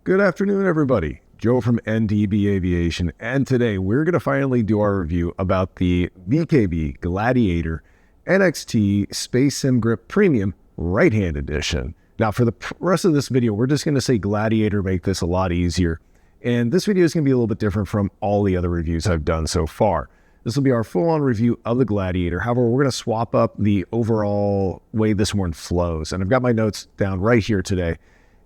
Good afternoon, everybody. Joe from NDB Aviation, and today we're going to finally do our review about the VKB Gladiator NXT Space Sim Grip Premium Right-Hand Edition. Now, for the rest of this video, we're just going to say Gladiator, make this a lot easier. And this video is going to be a little bit different from all the other reviews I've done so far. This will be our full-on review of the Gladiator. However, we're going to swap up the overall way this one flows. And I've got my notes down right here today.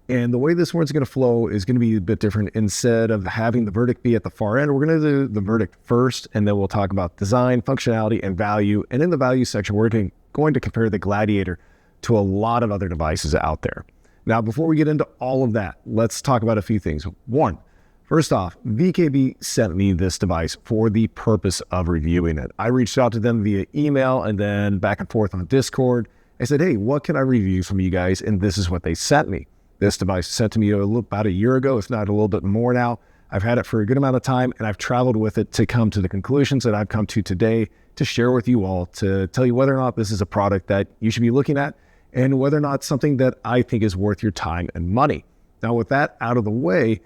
And the way this one's going to flow is going to be a bit different. Instead of having the verdict be at the far end, we're going to do the verdict first, and then we'll talk about design, functionality, and value. And in the value section, we're going to compare the Gladiator to a lot of other devices out there. Now, before we get into all of that, let's talk about a few things. One, first off, VKB sent me this device for the purpose of reviewing it. I reached out to them via email and then back and forth on Discord. I said, hey, what can I review from you guys? And this is what they sent me. This device was sent to me about a year ago, if not a little bit more now. I've had it for a good amount of time, and I've traveled with it to come to the conclusions that I've come to today to share with you all, to tell you whether or not this is a product that you should be looking at and whether or not something that I think is worth your time and money. Now, with that out of the way,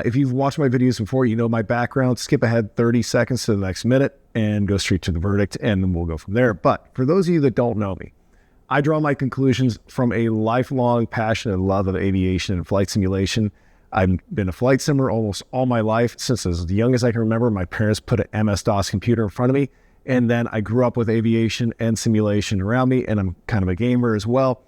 if you've watched my videos before, you know my background. Skip ahead 30 seconds to the next minute and go straight to the verdict, and then we'll go from there. But for those of you that don't know me, I draw my conclusions from a lifelong passion and love of aviation and flight simulation. I've been a flight simmer almost all my life. Since as young as I can remember, my parents put an MS-DOS computer in front of me, and then I grew up with aviation and simulation around me, and I'm kind of a gamer as well.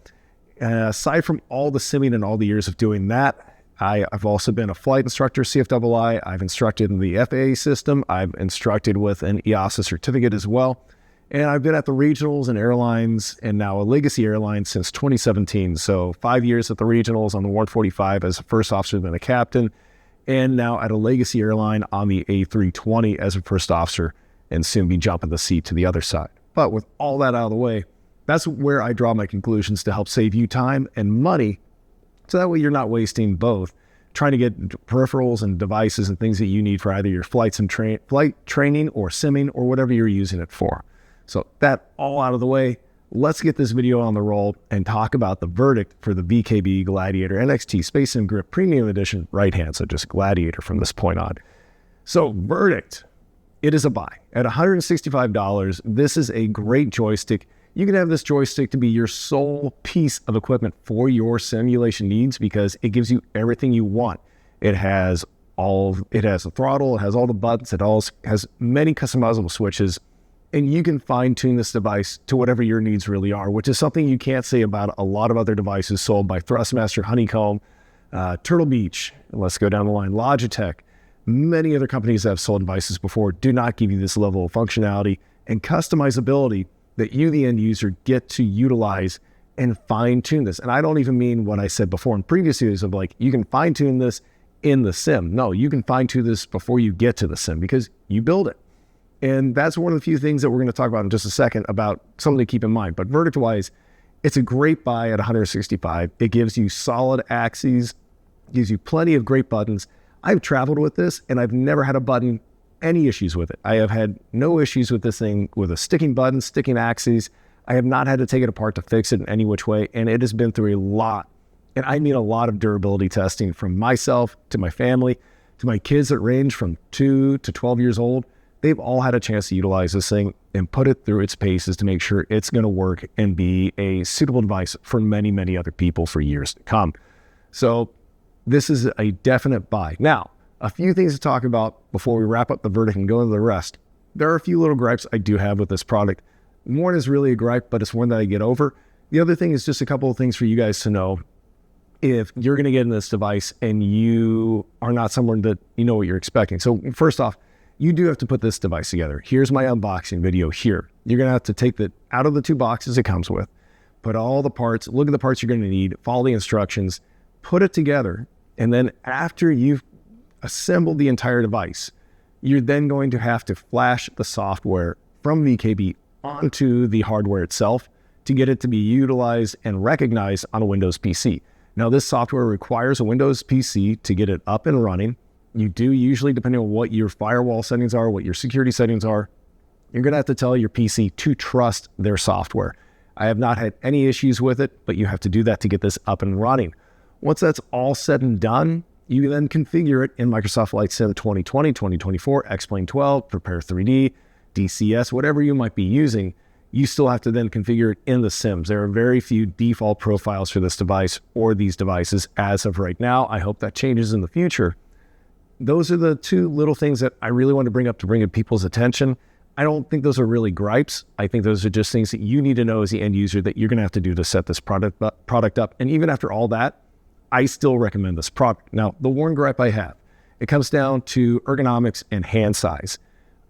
Aside from all the simming and all the years of doing that, I've also been a flight instructor, CFII. I've instructed in the FAA system. I've instructed with an EASA certificate as well. And I've been at the regionals and airlines and now a legacy airline since 2017. So 5 years at the regionals on the 145 as a first officer, then a captain, and now at a legacy airline on the A320 as a first officer, and soon be jumping the seat to the other side. But with all that out of the way, that's where I draw my conclusions to help save you time and money. So that way you're not wasting both trying to get peripherals and devices and things that you need for either your flight training or simming or whatever you're using it for. So that all out of the way, let's get this video on the roll and talk about the verdict for the VKB Gladiator NXT Space Sim Grip Premium Edition right-hand, so just Gladiator from this point on. So verdict, it is a buy. At $165, this is a great joystick. You can have this joystick to be your sole piece of equipment for your simulation needs because it gives you everything you want. It has a throttle, it has all the buttons, it also has many customizable switches. And you can fine-tune this device to whatever your needs really are, which is something you can't say about a lot of other devices sold by Thrustmaster, Honeycomb, Turtle Beach, and let's go down the line, Logitech. Many other companies that have sold devices before do not give you this level of functionality and customizability that you, the end user, get to utilize and fine-tune this. And I don't even mean what I said before in previous videos of like, you can fine-tune this in the sim. No, you can fine-tune this before you get to the sim because you build it. And that's one of the few things that we're going to talk about in just a second about something to keep in mind. But verdict-wise, it's a great buy at $165. It gives you solid axes, gives you plenty of great buttons. I've traveled with this, and I've never had any issues with it. I have had no issues with this thing with a sticking button, sticking axes. I have not had to take it apart to fix it in any which way, and it has been through a lot, and I mean a lot of durability testing from myself to my family to my kids that range from 2 to 12 years old. They've all had a chance to utilize this thing and put it through its paces to make sure it's going to work and be a suitable device for many, many other people for years to come. So this is a definite buy. Now, a few things to talk about before we wrap up the verdict and go into the rest. There are a few little gripes I do have with this product. One is really a gripe, but it's one that I get over. The other thing is just a couple of things for you guys to know. If you're going to get in this device and you are not someone that you know what you're expecting. So first off, you do have to put this device together. Here's my unboxing video here. You're going to have to take it out of the 2 boxes it comes with, put all the parts, look at the parts you're going to need, follow the instructions, put it together. And then after you've assembled the entire device, you're then going to have to flash the software from VKB onto the hardware itself to get it to be utilized and recognized on a Windows PC. Now, this software requires a Windows PC to get it up and running. You do usually, depending on what your firewall settings are, what your security settings are, you're going to have to tell your PC to trust their software. I have not had any issues with it, but you have to do that to get this up and running. Once that's all said and done, You then configure it in Microsoft Flight Sim 2020, 2024, X-Plane 12, Prepare 3D, DCS, whatever you might be using. You still have to then configure it in the sims. There are very few default profiles for this device or these devices as of right now. I hope that changes in the future. Those are the two little things that I really want to bring up to bring to people's attention. I don't think those are really gripes. I think those are just things that you need to know as the end user that you're going to have to do to set this product up. And even after all that, I still recommend this product. Now, the one gripe I have, it comes down to ergonomics and hand size.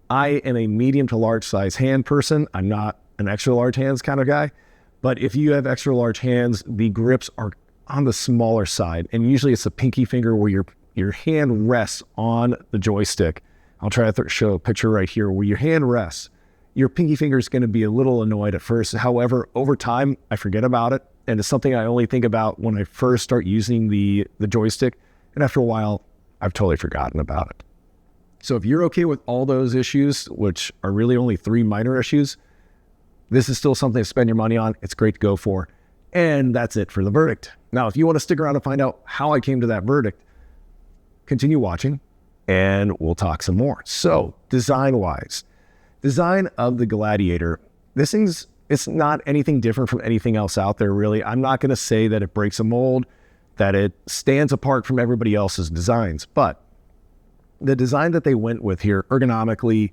I am a medium to large size hand person. I'm not an extra large hands kind of guy. But if you have extra large hands, the grips are on the smaller side. And usually it's a pinky finger where your hand rests on the joystick. I'll try to show a picture right here where your hand rests. Your pinky finger is going to be a little annoyed at first. However, over time, I forget about it. And it's something I only think about when I first start using the joystick. And after a while, I've totally forgotten about it. So if you're okay with all those issues, which are really only 3 minor issues, this is still something to spend your money on. It's great to go for. And that's it for the verdict. Now, if you want to stick around and find out how I came to that verdict, continue watching and we'll talk some more. So design-wise, design of the Gladiator, it's not anything different from anything else out there, really. I'm not going to say that it breaks a mold, that it stands apart from everybody else's designs, but the design that they went with here, ergonomically,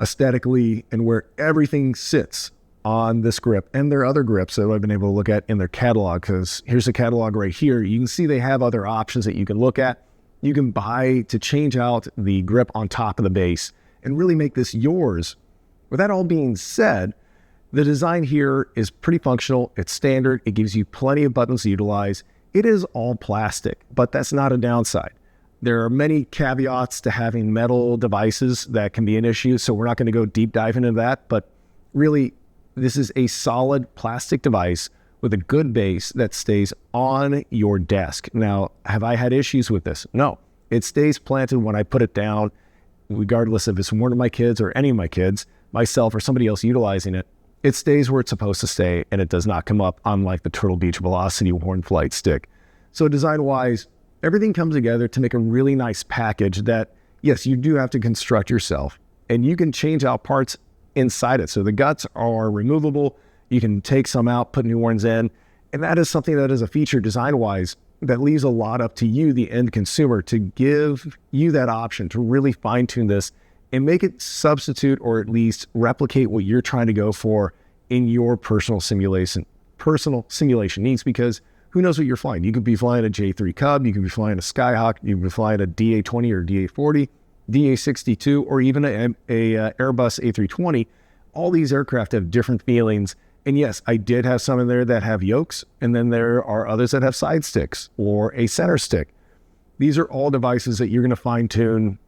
aesthetically, and where everything sits on this grip, and there are other grips that I've been able to look at in their catalog, because here's a catalog right here. You can see they have other options that you can look at. You can buy to change out the grip on top of the base and really make this yours. With that all being said, the design here is pretty functional. It's standard. It gives you plenty of buttons to utilize. It is all plastic, but that's not a downside. There are many caveats to having metal devices that can be an issue, so we're not going to go deep dive into that, but really, this is a solid plastic device with a good base that stays on your desk. Now, have I had issues with this? No. It stays planted when I put it down, regardless if it's one of my kids or any of my kids, myself or somebody else utilizing it. It stays where it's supposed to stay, and it does not come up, unlike the Turtle Beach Velocity Worn Flight Stick. So design-wise, everything comes together to make a really nice package that, yes, you do have to construct yourself, and you can change out parts inside it. So the guts are removable. You can take some out, put new ones in, and that is something that is a feature design-wise that leaves a lot up to you, the end consumer, to give you that option to really fine-tune this and make it substitute or at least replicate what you're trying to go for in your personal simulation needs, because who knows what you're flying. You could be flying a J3 Cub, you could be flying a Skyhawk, you could be flying a DA-20 or DA-40, DA-62, or even a Airbus A320. All these aircraft have different feelings. And yes, I did have some in there that have yokes, and then there are others that have side sticks or a center stick. These are all devices that you're going to fine-tune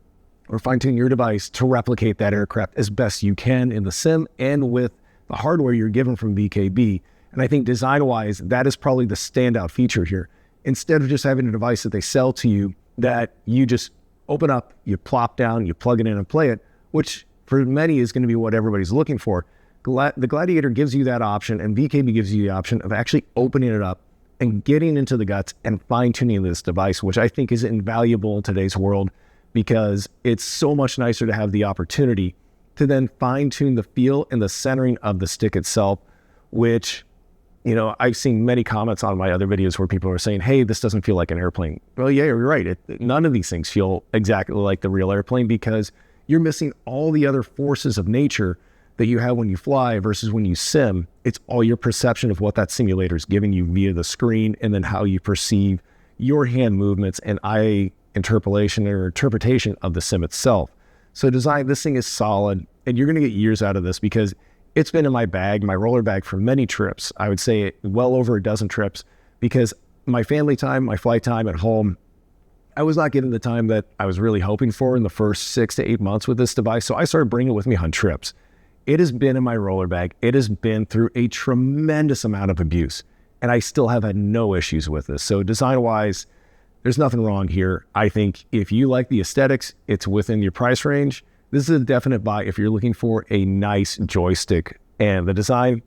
your device to replicate that aircraft as best you can in the sim and with the hardware you're given from VKB. And I think design-wise, that is probably the standout feature here. Instead of just having a device that they sell to you that you just open up, you plop down, you plug it in and play it, which for many is going to be what everybody's looking for. The Gladiator gives you that option, and VKB gives you the option of actually opening it up and getting into the guts and fine-tuning this device, which I think is invaluable in today's world, because it's so much nicer to have the opportunity to then fine-tune the feel and the centering of the stick itself, which, you know, I've seen many comments on my other videos where people are saying, hey, this doesn't feel like an airplane. Well, yeah, you're right. None of these things feel exactly like the real airplane, because you're missing all the other forces of nature that you have when you fly versus when you sim. It's all your perception of what that simulator is giving you via the screen, and then how you perceive your hand movements and eye interpretation of the sim itself. So design, this thing is solid, and you're going to get years out of this, because it's been in my bag, my roller bag, for many trips. I would say well over a dozen trips, because my family time, my flight time at home, I was not getting the time that I was really hoping for in the first 6 to 8 months with this device. So I started bringing it with me on trips. It has been in my roller bag. It has been through a tremendous amount of abuse, and I still have had no issues with this. So design-wise, there's nothing wrong here. I think if you like the aesthetics, it's within your price range. This is a definite buy if you're looking for a nice joystick. And the design,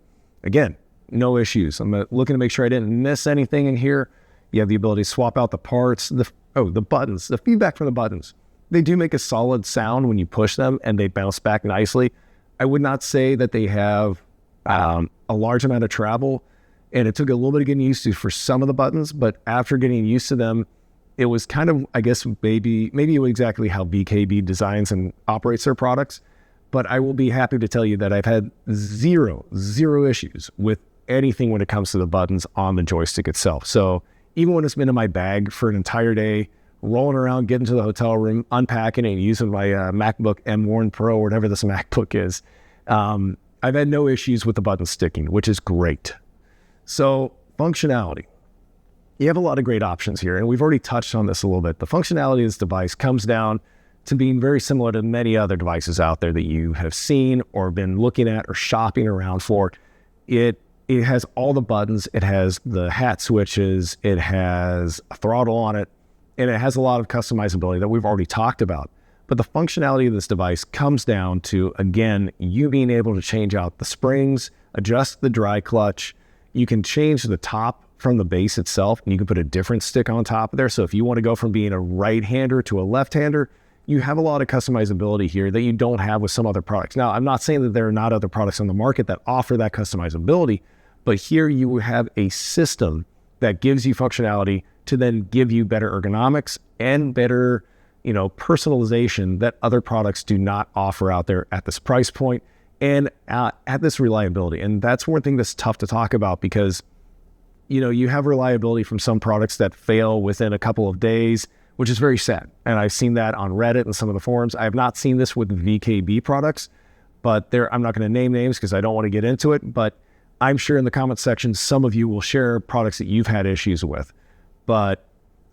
again, no issues. I'm looking to make sure I didn't miss anything in here. You have the ability to swap out the parts. Oh, the buttons, the feedback from the buttons. They do make a solid sound when you push them and they bounce back nicely. I would not say that they have a large amount of travel, and it took a little bit of getting used to for some of the buttons, but after getting used to them, it was kind of, I guess, maybe exactly how VKB designs and operates their products. But I will be happy to tell you that I've had zero issues with anything when it comes to the buttons on the joystick itself. So even when it's been in my bag for an entire day, rolling around, getting to the hotel room, unpacking it, and using my MacBook M1 Pro, or whatever this MacBook is, I've had no issues with the buttons sticking, which is great. So functionality. You have a lot of great options here, and we've already touched on this a little bit. The functionality of this device comes down to being very similar to many other devices out there that you have seen or been looking at or shopping around for. It has all the buttons. It has the hat switches. It has a throttle on it, and it has a lot of customizability that we've already talked about. But the functionality of this device comes down to, again, you being able to change out the springs, adjust the dry clutch. You can change the top from the base itself, and you can put a different stick on top of there. So if you want to go from being a right-hander to a left-hander, you have a lot of customizability here that you don't have with some other products. Now, I'm not saying that there are not other products on the market that offer that customizability, but here you have a system that gives you functionality to then give you better ergonomics and better, personalization that other products do not offer out there at this price point and at this reliability. And that's one thing that's tough to talk about because, you have reliability from some products that fail within a couple of days, which is very sad. And I've seen that on Reddit and some of the forums. I have not seen this with VKB products, but I'm not going to name names because I don't want to get into it, but I'm sure in the comment section, some of you will share products that you've had issues with, but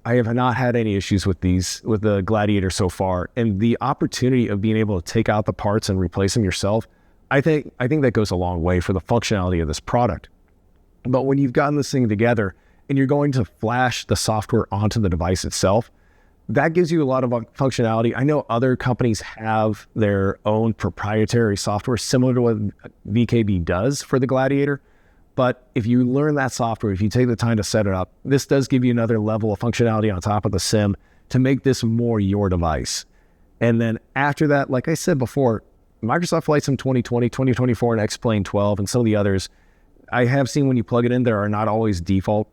I have not had any issues with the Gladiator so far. And the opportunity of being able to take out the parts and replace them yourself, I think that goes a long way for the functionality of this product. But when you've gotten this thing together and you're going to flash the software onto the device itself, that gives you a lot of functionality. I know other companies have their own proprietary software similar to what VKB does for the Gladiator. But if you learn that software, if you take the time to set it up, this does give you another level of functionality on top of the sim to make this more your device. And then after that, like I said before, Microsoft Flight Sim 2020, 2024, and X-Plane 12, and some of the others, I have seen when you plug it in, there are not always default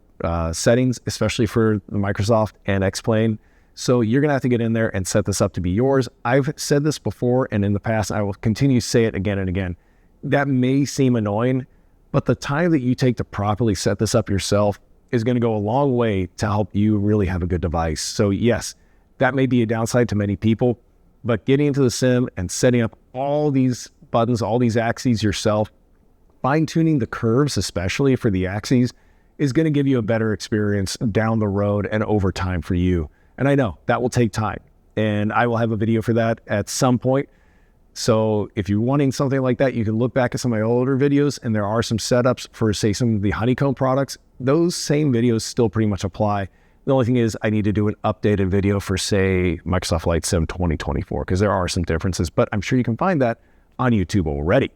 settings, especially for Microsoft and X-Plane. So you're going to have to get in there and set this up to be yours. I've said this before, and in the past, I will continue to say it again and again. That may seem annoying, but the time that you take to properly set this up yourself is going to go a long way to help you really have a good device. So yes, that may be a downside to many people, but getting into the sim and setting up all these buttons, all these axes yourself, fine-tuning the curves, especially for the axes, is going to give you a better experience down the road and over time for you. And I know that will take time, and I will have a video for that at some point. So if you're wanting something like that, you can look back at some of my older videos, and there are some setups for, say, some of the Honeycomb products. Those same videos still pretty much apply. The only thing is I need to do an updated video for, say, Microsoft Flight Sim 2024, because there are some differences, but I'm sure you can find that on YouTube already.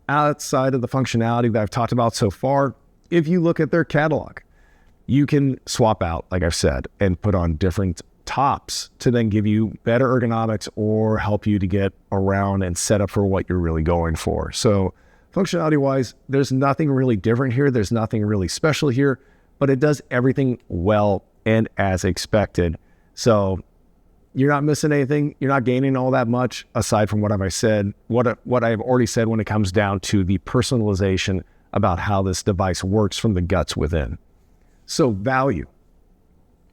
Outside of the functionality that I've talked about so far, if you look at their catalog, you can swap out, like I've said, and put on different tops to then give you better ergonomics or help you to get around and set up for what you're really going for. So functionality wise, there's nothing really different here. There's nothing really special here, but it does everything well and as expected. So you're not missing anything. You're not gaining all that much aside from what I've said, what I've already said when it comes down to the personalization about how this device works from the guts within. So value.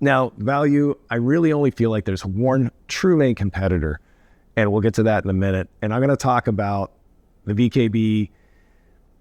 Now, value, I really only feel like there's one true main competitor, and we'll get to that in a minute. And I'm going to talk about the VKB,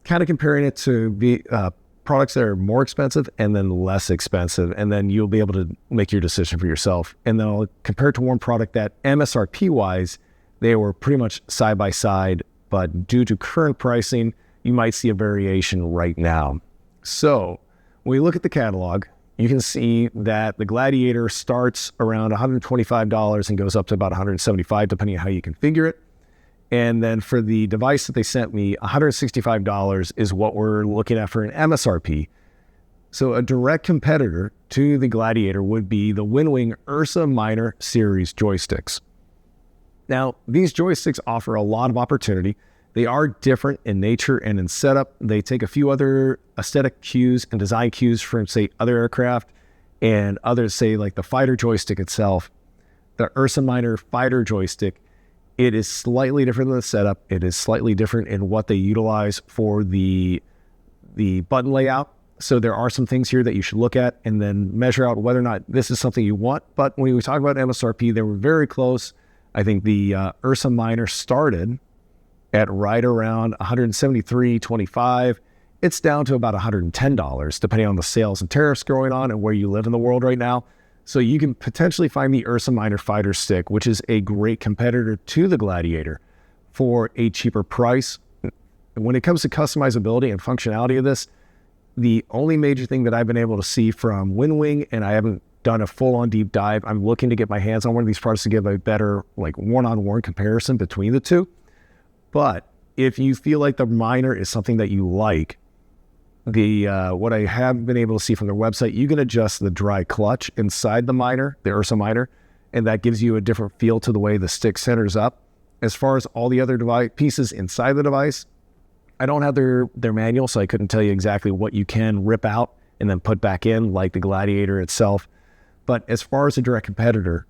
kind of comparing it to products that are more expensive and then less expensive, and then you'll be able to make your decision for yourself. And then I'll compare it to one product that MSRP-wise, they were pretty much side by side, but due to current pricing, you might see a variation right now. So when we look at the catalog, you can see that the Gladiator starts around $125 and goes up to about $175, depending on how you configure it. And then for the device that they sent me, $165 is what we're looking at for an MSRP. So a direct competitor to the Gladiator would be the Winwing Ursa Minor Series joysticks. Now, these joysticks offer a lot of opportunity. They are different in nature and in setup. They take a few other aesthetic cues and design cues from, say, other aircraft and others, say, like the fighter joystick itself. The Ursa Minor fighter joystick, it is slightly different in the setup. It is slightly different in what they utilize for the button layout. So there are some things here that you should look at and then measure out whether or not this is something you want. But when we talk about MSRP, they were very close. I think the Ursa Minor started at right around $173.25. It's down to about $110, depending on the sales and tariffs going on and where you live in the world right now. So you can potentially find the Ursa Minor fighter stick, which is a great competitor to the Gladiator, for a cheaper price. When it comes to customizability and functionality of this, the only major thing that I've been able to see from Winwing, and I haven't done a full-on deep dive, I'm looking to get my hands on one of these products to give a better one-on-one comparison between the two. But if you feel like the Minor is something that you like, what I have been able to see from their website, you can adjust the dry clutch inside the Minor, the Ursa Minor, and that gives you a different feel to the way the stick centers up. As far as all the other device pieces inside the device, I don't have their manual, so I couldn't tell you exactly what you can rip out and then put back in, like the Gladiator itself. But as far as a direct competitor,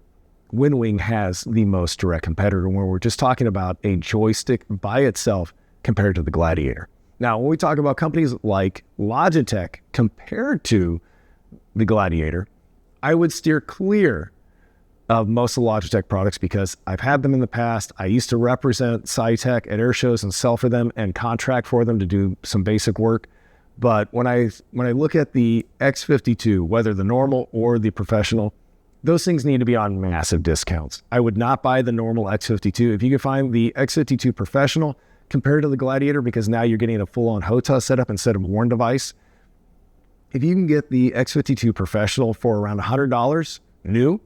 Winwing has the most direct competitor when we're just talking about a joystick by itself compared to the Gladiator. Now, when we talk about companies like Logitech compared to the Gladiator, I would steer clear of most of the Logitech products because I've had them in the past. I used to represent SciTech at air shows and sell for them and contract for them to do some basic work. But when I look at the X52, whether the normal or the professional, those things need to be on massive discounts. I would not buy the normal X52. If you can find the X52 professional compared to the Gladiator, because now you're getting a full-on HOTA setup instead of worn device. If you can get the X52 professional for around $100 new,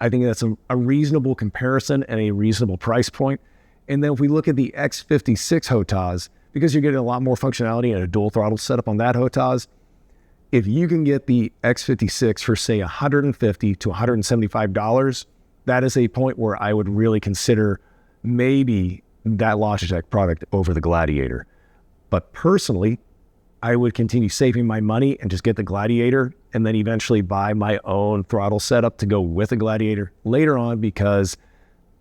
I think that's a reasonable comparison and a reasonable price point. And then if we look at the X56 HOTAs, because you're getting a lot more functionality and a dual throttle setup on that HOTAs, if you can get the X56 for, say, $150 to $175, that is a point where I would really consider maybe that Logitech product over the Gladiator. But personally, I would continue saving my money and just get the Gladiator and then eventually buy my own throttle setup to go with the Gladiator later on, because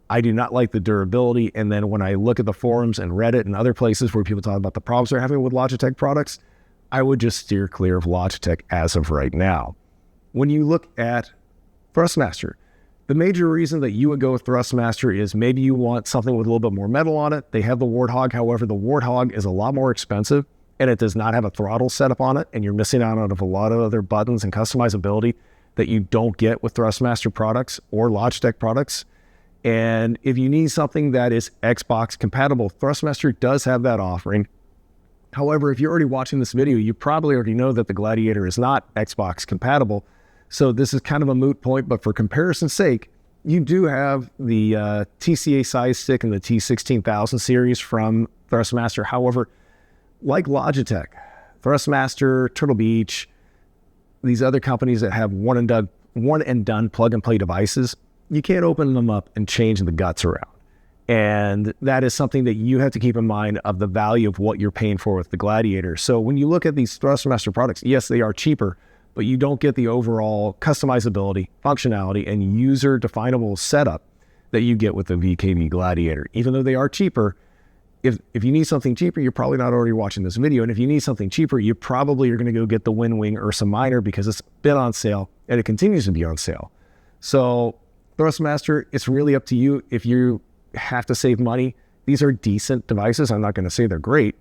I do not like the durability. And then when I look at the forums and Reddit and other places where people talk about the problems they're having with Logitech products, I would just steer clear of Logitech as of right now. When you look at Thrustmaster, the major reason that you would go with Thrustmaster is maybe you want something with a little bit more metal on it. They have the Warthog. However, the Warthog is a lot more expensive and it does not have a throttle setup on it. And you're missing out on a lot of other buttons and customizability that you don't get with Thrustmaster products or Logitech products. And if you need something that is Xbox compatible, Thrustmaster does have that offering. However, if you're already watching this video, you probably already know that the Gladiator is not Xbox compatible. So this is kind of a moot point, but for comparison's sake, you do have the TCA size stick and the T16000 series from Thrustmaster. However, like Logitech, Thrustmaster, Turtle Beach, these other companies that have one and done plug and play devices, you can't open them up and change the guts around. And that is something that you have to keep in mind of the value of what you're paying for with the Gladiator. So when you look at these Thrustmaster products, yes, they are cheaper, but you don't get the overall customizability, functionality, and user-definable setup that you get with the VKB Gladiator. Even though they are cheaper, if you need something cheaper, you're probably not already watching this video. And if you need something cheaper, you probably are going to go get the Winwing Ursa Minor because it's been on sale and it continues to be on sale. So Thrustmaster, it's really up to you. If you have to save money, these are decent devices. I'm not going to say they're great,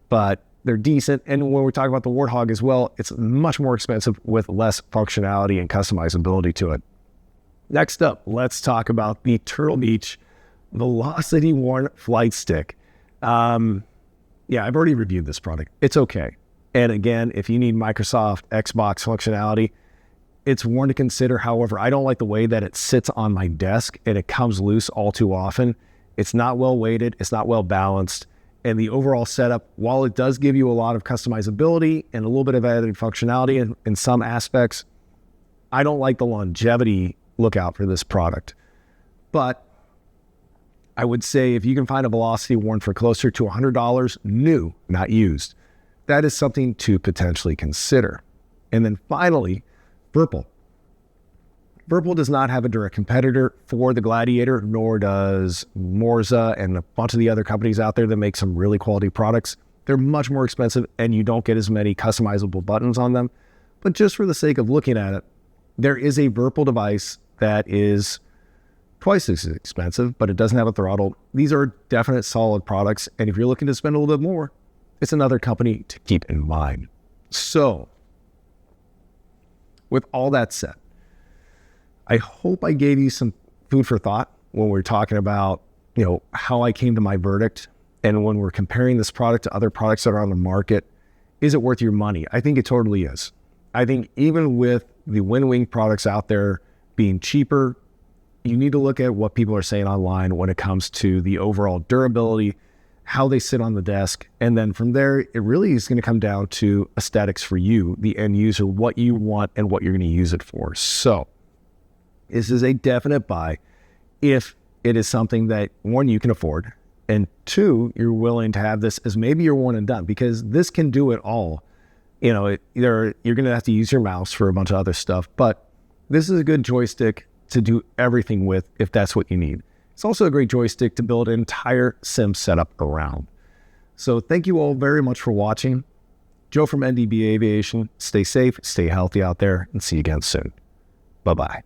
but they're decent. And when we talk about the Warthog as well, it's much more expensive with less functionality and customizability to it. Next up, let's talk about the Turtle Beach Velocity Worn Flight Stick. Yeah, I've already reviewed this product. It's okay. And again, if you need Microsoft Xbox functionality, it's one to consider. However, I don't like the way that it sits on my desk and it comes loose all too often. It's not well weighted. It's not well balanced. and the overall setup, while it does give you a lot of customizability and a little bit of added functionality in some aspects, I don't like the longevity lookout for this product. But I would say if you can find a Velocity worn for closer to $100 new, not used, that is something to potentially consider. And then finally, Virpil. Virpil does not have a direct competitor for the Gladiator, nor does Ursa and a bunch of the other companies out there that make some really quality products. They're much more expensive and you don't get as many customizable buttons on them. But just for the sake of looking at it, there is a Virpil device that is twice as expensive, but it doesn't have a throttle. These are definite solid products. And if you're looking to spend a little bit more, it's another company to keep in mind. So with all that said, I hope I gave you some food for thought when we're talking about, how I came to my verdict. And when we're comparing this product to other products that are on the market, is it worth your money? I think it totally is. I think even with the Winwing products out there being cheaper, you need to look at what people are saying online when it comes to the overall durability, how they sit on the desk. And then from there, it really is going to come down to aesthetics for you, the end user, what you want and what you're going to use it for. So this is a definite buy if it is something that, one, you can afford, and two, you're willing to have this as maybe your one and done, because this can do it all. You're going to have to use your mouse for a bunch of other stuff, but this is a good joystick to do everything with if that's what you need. It's also a great joystick to build an entire sim setup around. So thank you all very much for watching. Joe from NDB Aviation. Stay safe, stay healthy out there, and see you again soon. Bye-bye.